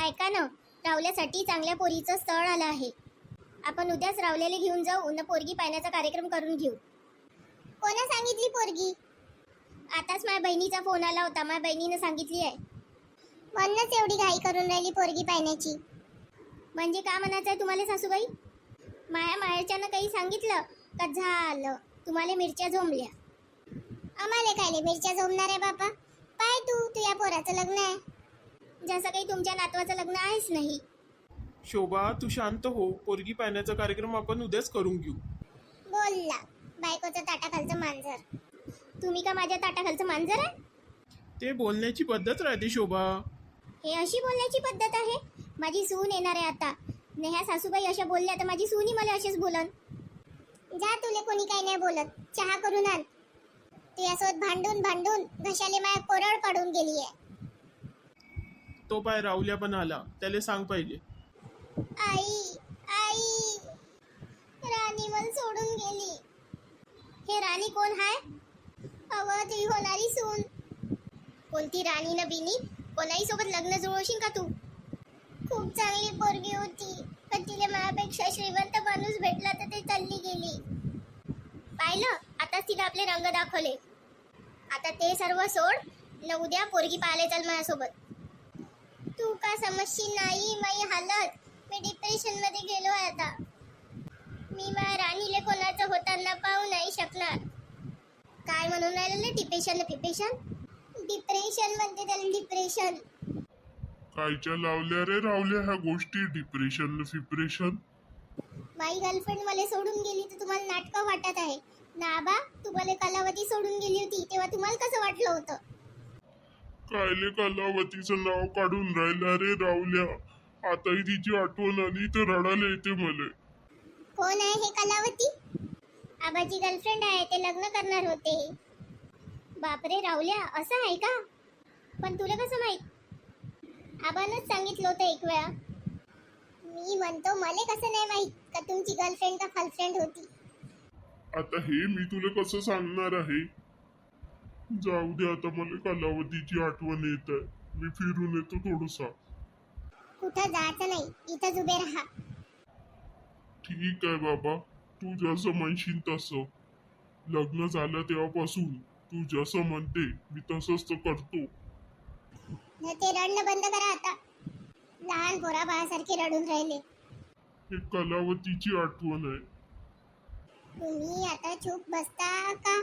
ऐका ना, रावल्यासाठी चांगल्या पोरीचं स्थळ आलं आहे. आपण उद्याच रावल्याला घेऊन जाऊ न पोरगी पाहण्याचा कार्यक्रम करून घेऊ. कोणा सांगितली पोरगी? आताच माझ्या बहिणीचा फोन आला होता. माझ्या बहिणीनं सांगितली आहे. म्हणूनच एवढी घाई करून राहिली पोरगी पाहण्याची. म्हणजे का म्हणायचं आहे तुम्हाला सासूबाई? माया माहेरच्यानं काही सांगितलं का झालं तुम्हाला मिरच्या झोंबल्या? आम्हाला काय मिरच्या झोंबणार आहे बापा? पाय तू या पोराचं लग्न आहे, जसं काही तुमच्या नातवाचं लग्न आहेच नाही. शोभा तू शांत हो. पोरगी पाहण्याचा कार्यक्रम आपण उद्याच करून घेऊ. बोलला बायकोचं ताटाखालचं मांजर. तुम्ही का माझ्या ताटाखालचं मांजर आहे? ते बोलण्याची पद्धत राहते शोभा. हे अशी बोलण्याची पद्धत आहे? माझी सून येणार आहे आता. नेहा सासूबाई अशा बोलल्या तर माझी सूनही मला असेच बोलन. जा, तुले कोणी काही नाही बोलत. चहा करून आण. तुझ्यासोबत भांडून भांडून घशाले माया कोरड पडून गेली आहे. तो पाय रावल्या पण आला, त्याला सांग पहिले. आई आई, राणी मला सोडून गेली. हे राणी कोण आहे? अव ती होणारी सून. कोणती राणी न बिनी? कोणाही सोबत लग्न जुळवशील का तू? खूप चांगली पोरगी होती, पण तिला माझ्यापेक्षा श्रीमंत माणूस भेटला तर ते चालली गेली. पाहिलं, आताच तिला आपले रंग दाखवले. आता ते सर्व सोड न उद्या पोरगी पाहायला चल माझ्यासोबत. तू का समजशील नाही माझी हालत? मी डिप्रेशन मध्ये गेलो आहे आता. मी माझ्या राणीला कोणाचं होताना पाहू नाही शकणार. काय म्हणून राहिलं? डिप्रेशन डिप्रेशन म्हणते त्याला, डिप्रेशन. कायच्या लावल्या रे रावल्या ह्या गोष्टी? डिप्रेशन फिप्रेशन? माई गर्लफ्रेंड मला सोडून गेली तर तुम्हाला नाटकं वाटत आहे ना आबा? तुम्हाला कलावती सोडून गेली होती तेव्हा तुम्हाला कसं वाटलं होतं? कायले कलावतीचं नाव काढून राहिला रे रावल्या? आताही तिची आठवण आली तर रडायला येते मले. कोण आहे हे कलावती? आबाची गर्लफ्रेंड आहे, ते लग्न करणार होते. बापरे रावल्या, असं आहे का? पण तुला कसं माहित? आबानच सांगितलं होतं एक वेळा. मी म्हणतो मला कसं नाही माहित का तुमची गर्लफ्रेंड का फर्स्टफ्रेंड होती? आता हे मी तुला कसं सांगणार आहे? जाऊ दे, आता मला कलावतीची आठवण येत आहे. मी फिरून येतो थोडसा. कुठं जायचं नाही, इथंच उभे राहा. ठीक आहे बाबा, तू जसं म्हणशील तसं. लग्न झालं तेव्हापासून तू जसं म्हणते मी तसंच तर करतो. ते रडणं बंद करा आता. लहान पोरा बाळासारखे रडून राहिले. हे कलावतीची आठवण आहे. तुम्ही आता चूप बसता का?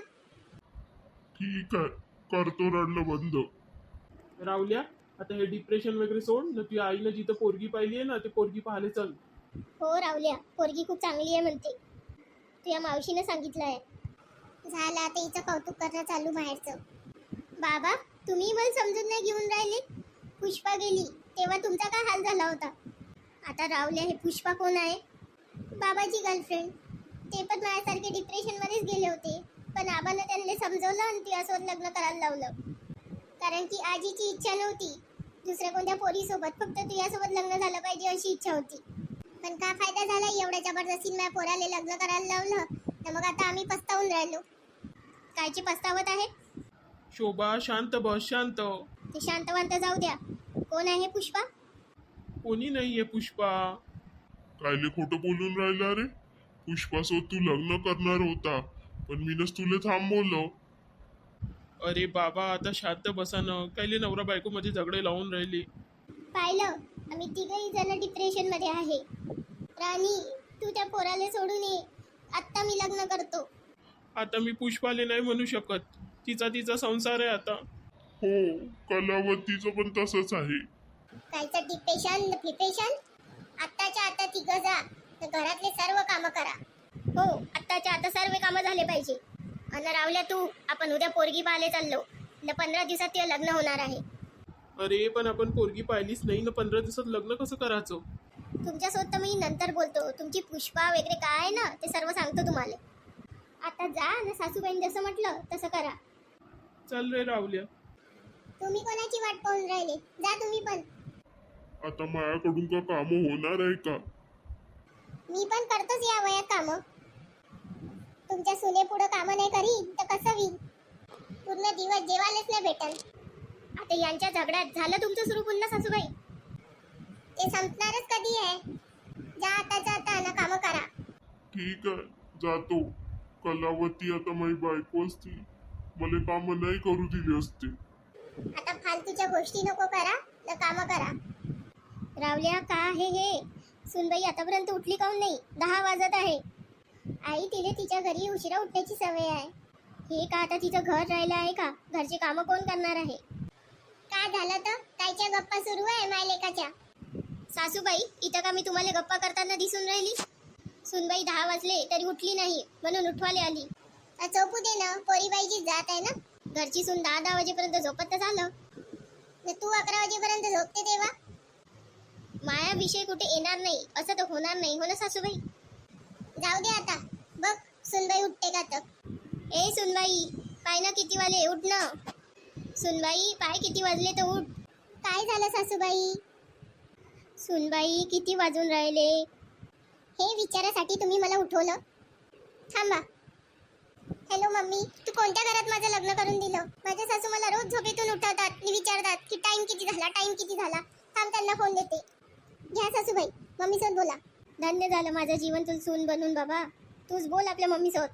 ठीक आहे, करतो रडणं बंद. रावल्या, आता हे डिप्रेशन वगैरे सोड ना. तुझ्या आईनं जिथं पोरगी पाहिली आहे ना, ते पोरगी पाहायला चल. हो रावल्या, पोरगी खूप चांगली आहे म्हणते. तुझ्या मावशीने सांगितलं आहे. झालं आता हिचं कौतुक करणं चालू बाहेरचं. बाबा, तुम्ही मला समजून नाही घेऊन राहिले. पुष्पा गेली तेव्हा तुमचा काय हाल झाला होता? आता रावल्या, हे पुष्पा कोण आहे? बाबाची गर्लफ्रेंड. ते पण माझ्यासारखे डिप्रेशन मध्येच गेले होते, पण आबानं त्यांना समजवलं आणि तिच्यासोबत लग्न करायला लावलं. कारण की आजीची इच्छा नव्हती दुसऱ्या कोणत्या पोरीसोबत, फक्त तुझ्यासोबत लग्न झालं पाहिजे अशी इच्छा होती. पण काय फायदा झाला? एवढ्या जबरदस्तीने माझ्या पोराला लग्न करायला लावलं, तर मग आता आम्ही पस्तावून राहिलो. कायची पस्तावत आहे? शोभा शांत बस, शांत. ते शांतवांत जाऊ द्या. कोण आहे पुष्पा? कोणी नाहीये पुष्पा. कायले खोटं बोलून राहिला रे? पुष्पासोबत तू लग्न करणार होता, पण मीनच तुला थांबवलं. अरे बाबा, आता शांत बसा ना. कायले नवरा बायको मध्ये झगडे लावून राहिले. पाहिलं, आम्ही तिघही जण डिप्रेशन मध्ये आहे. राणी, तू त्या पोराला सोडून ये. आत्ता मी लग्न करतो. आता मी पुष्पाले नाही म्हणू शकत. तिचा संसार आहे आता. हो, कलावतीचं पण तसंच आहे. कायचं डिप्रेशन फिप्रेशन? आत्ताच्या आता तिघं जा तर घरातले सर्व कामं करा. हो, आत्ताच्या आता सर्व कामं झाले पाहिजे. आणि रावल्या तू, आपण उद्या पोरगी पाहायला चाललो. 15 दिवसात ते लग्न होणार आहे. अरे पण आपण पोरगी पाहिलीच नाही ना. 15 दिवसात लग्न कसं करायचं? तुमच्यासोबत तर मी नंतर बोलतो. तुमची पुष्पा वगैरे काय आहे ना ते सर्व सांगतो तुम्हाला. आता जा ना, सासूबाईंनी जसं म्हटलं तसं करा. चल रे रावल्या. तुम्ही कोणाची वाट पाहून राहिले? जा तुम्ही पण. आता माझ्याकडून का कामं होणार आहे का? मी पण करतोच या वयात कामं. तुमच्या सुने पुढं कामं नाही करी तर कसं होईल? पूर्ण दिवस जेवायलाच नाही भेटल. आता यांच्या झगड्यात झालं तुमचं सुरू पुन्हा सासूबाई. हे संपणारच कधी आहे? जा आताच्या आता ना काम करा. ठीक आहे जातो. कलावती आता माझी बायको असती मला काम नाही करू दिली असते. आता फालतूच्या गोष्टी नको करा, ना काम करा. रावल्या का आहे हे? सुनबाई आतापर्यंत उठली काऊन नाही? 10 वाजत आहे. आई तिने तिच्या घरी उशिरा उठण्याची सवय आहे. हे का आता तिचं घर राहिलं आहे का? घरची कामं कोण करणार आहे? काय झालं तर? कायच्या गप्पा सुरू आहे मायलेकाच्या? सासूबाई इथं का मी तुम्हाला गप्पा करताना दिसून राहिली? सुनबाई 10 वाजले तरी उठली नाही म्हणून उठवाले आली. झोपू दे ना, पोरीबाईची जात आहे ना. घरची सून 10 वाजेपर्यंत झोपत तर झालं. तू 11 वाजेपर्यंत झोपते तेव्हा माया विषय कुठे येणार नाही असं तर होणार नाही, हो ना सासूबाई? जाऊ दे आता, बघ सुनबाई उठते का तर. ए सुनबाई पाय ना किती वाजले, उठ ना. सुनबाई पाय किती वाजले तर उठ. काय झालं सासूबाई? सुनबाई किती वाजून राहिले हे विचारासाठी तुम्ही मला उठवलं? थांबा. हॅलो मम्मी, तू कोणत्या घरात माझं लग्न करून दिलं? माझ्या सासू मला रोज झोपेतून उठवतात आणि विचारतात की टाइम किती झाला, टाइम किती झाला. थांब त्यांना फोन देते. घ्या सासूबाई, मम्मी सोबत बोला. धन्य झालं माझं जीवन तुला सून बनून बाबा. तूच बोल आपल्या मम्मी सोबत.